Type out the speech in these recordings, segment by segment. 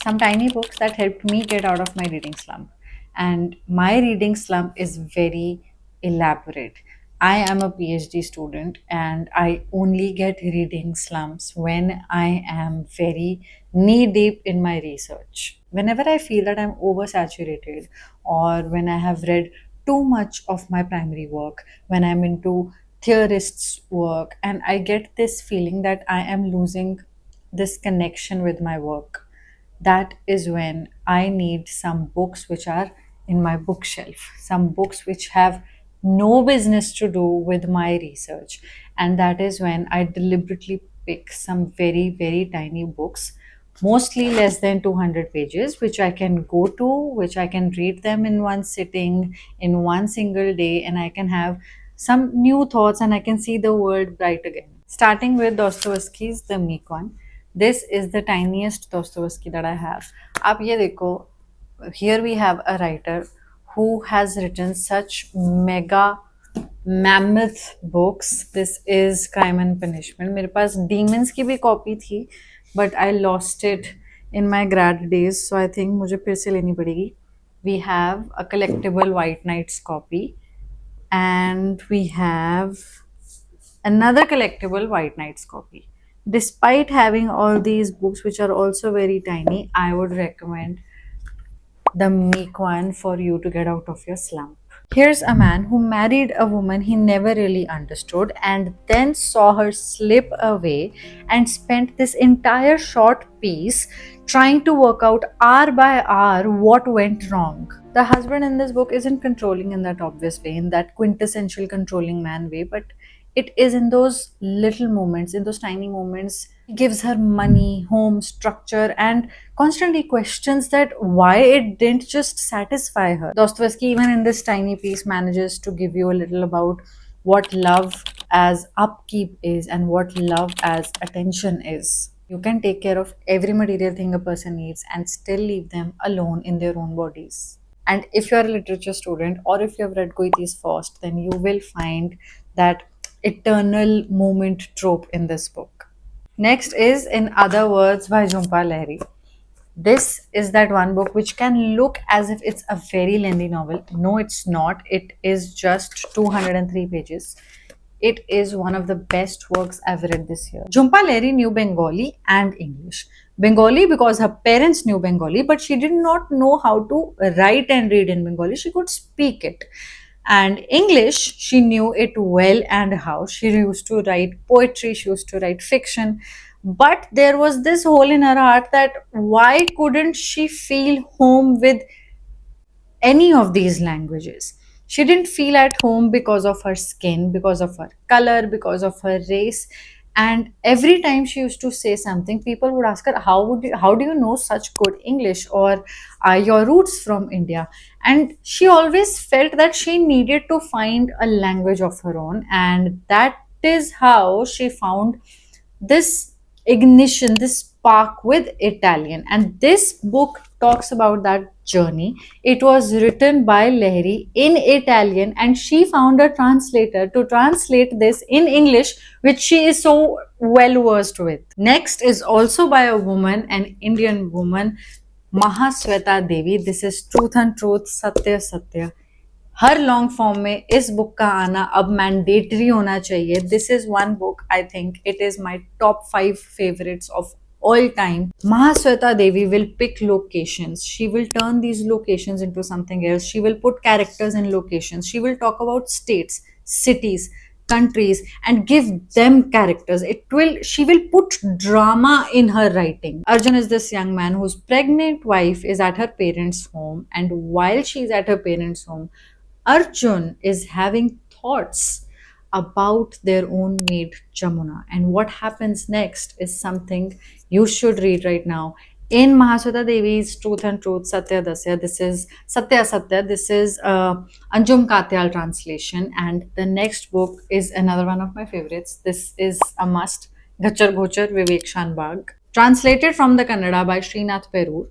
some tiny books that helped me get out of my reading slump. And my reading slump is very elaborate. I am a PhD student and I only get reading slumps when I am very knee deep in my research. Whenever I feel that I'm oversaturated, or when I have read too much of my primary work, when I'm into theorists' work, and I get this feeling that I am losing this connection with my work, that is when I need some books which are in my bookshelf, some books which have no business to do with my research. And that is when I deliberately pick some very, very tiny books, mostly less than 200 pages, which I can go to, which I can read them in one sitting, in one single day, and I can have some new thoughts and I can see the world bright again. Starting with Dostoevsky's The Meek One. This is the tiniest Dostoevsky that I have. आप ये देखो, here we have a writer who has written such mega mammoth books. This is Crime and Punishment. मेरे पास Demons की भी copy थी, but I lost it in my grad days, so I think मुझे फिर से लेनी पड़ेगी. We have a collectible White Knights copy, and we have another collectible White Knights copy. Despite having all these books, which are also very tiny, I would recommend The Meek One for you to get out of your slump. Here's a man who married a woman he never really understood and then saw her slip away and spent this entire short piece trying to work out hour by hour what went wrong. The husband in this book isn't controlling in that obvious way, in that quintessential controlling man way, but it is in those little moments, in those tiny moments. He gives her money, home, structure, and constantly questions that why it didn't just satisfy her. Dostoevsky, even in this tiny piece, manages to give you a little about what love as upkeep is and what love as attention is. You can take care of every material thing a person needs and still leave them alone in their own bodies. And if you're a literature student or if you have read Goithe's Faust, then you will find that eternal moment trope in this book. Next is In Other Words by Jhumpa Lahiri. This is that one book which can look as if it's a very lengthy novel. No, it's not. It is just 203 pages. It is one of the best works I've read this year. Jhumpa Lahiri knew Bengali and English. Bengali because her parents knew Bengali, but she did not know how to write and read in Bengali. She could speak it. And English, she knew it well and how. She used to write poetry, she used to write fiction. But there was this hole in her heart that why couldn't she feel home with any of these languages? She didn't feel at home because of her skin, because of her color, because of her race. And every time she used to say something, people would ask her, how do you know such good English? Or are your roots from India? And she always felt that she needed to find a language of her own. And that is how she found this ignition, this spark with Italian. And this book talks about that journey. It was written by Lahiri in Italian, and she found a translator to translate this in English, which she is so well versed with. Next is also by a woman, an Indian woman, Mahasweta Devi. This is Truth and Truth, Satya Satya. Her long form में इस book का आना अब mandatory होना चाहिए. This is one book, I think it is my top 5 favorites of all time. Mahasweta Devi will pick locations. She will turn these locations into something else. She will put characters in locations. She will talk about states, cities, countries, and give them characters. She will put drama in her writing. Arjun is this young man whose pregnant wife is at her parents' home, and while she's at her parents' home, Arjun is having thoughts about their own maid Jamuna. And what happens next is something you should read right now. In Mahasweta Devi's Truth and Truth, Satya Dasya, this is Satya Satya, this is Anjum Katyal translation. And the next book is another one of my favorites. This is a must, Ghachar Ghochar Vivek Shanbag. Translated from the Kannada by Srinath Perur,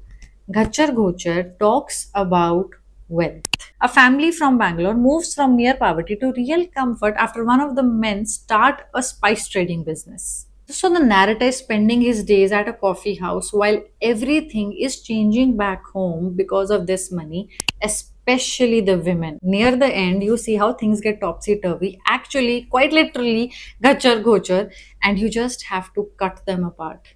Ghachar Ghochar talks about wealth. A family from Bangalore moves from near poverty to real comfort after one of the men start a spice trading business. So the narrator is spending his days at a coffee house while everything is changing back home because of this money, especially the women. Near the end, you see how things get topsy turvy, actually, quite literally, gachar gochar, and you just have to cut them apart.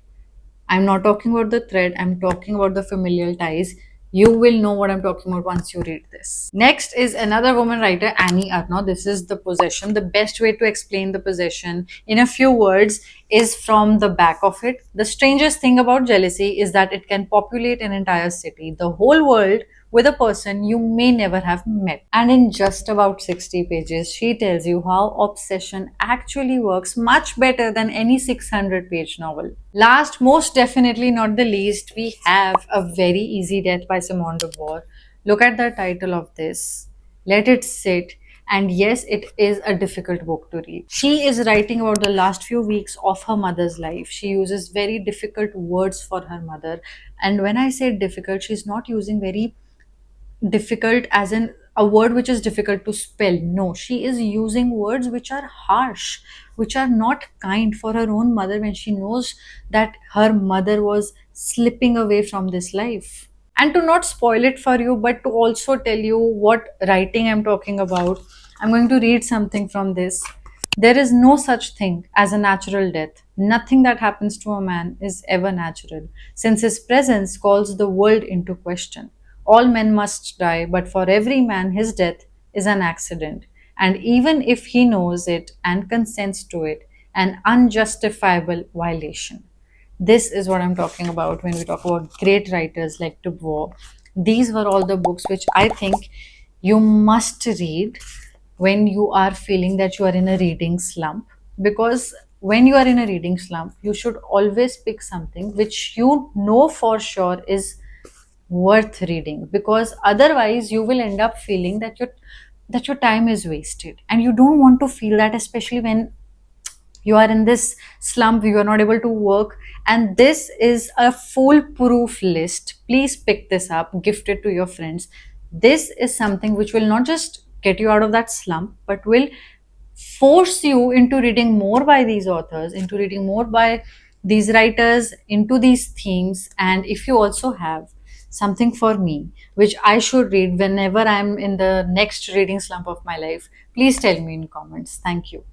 I'm not talking about the thread, I'm talking about the familial ties. You will know what I'm talking about once you read this. Next is another woman writer, Annie Arnaud. This is The Possession. The best way to explain The Possession in a few words is from the back of it. The strangest thing about jealousy is that it can populate an entire city, the whole world, with a person you may never have met. And in just about 60 pages, she tells you how obsession actually works much better than any 600-page novel. Last, most definitely not the least, we have A Very Easy Death by Simone de Beauvoir. Look at the title of this. Let it sit. And yes, it is a difficult book to read. She is writing about the last few weeks of her mother's life. She uses very difficult words for her mother. And when I say difficult, she's not using very difficult as in a word which is difficult to spell. No, she is using words which are harsh, which are not kind for her own mother when she knows that her mother was slipping away from this life. And to not spoil it for you, but to also tell you what writing I'm talking about, I'm going to read something from this. There is no such thing as a natural death. Nothing that happens to a man is ever natural, since his presence calls the world into question. All men must die, but for every man, his death is an accident. And even if he knows it and consents to it, an unjustifiable violation. This is what I'm talking about when we talk about great writers like Du Bois. These were all the books which I think you must read when you are feeling that you are in a reading slump. Because when you are in a reading slump, you should always pick something which you know for sure is worth reading, because otherwise you will end up feeling that your time is wasted, and you don't want to feel that, especially when you are in this slump, you are not able to work. And this is a foolproof list. Please pick this up, gift it to your friends. This is something which will not just get you out of that slump, but will force you into reading more by these authors, into reading more by these writers, into these themes. And if you also have something for me which I should read whenever I'm in the next reading slump of my life, please tell me in comments. Thank you.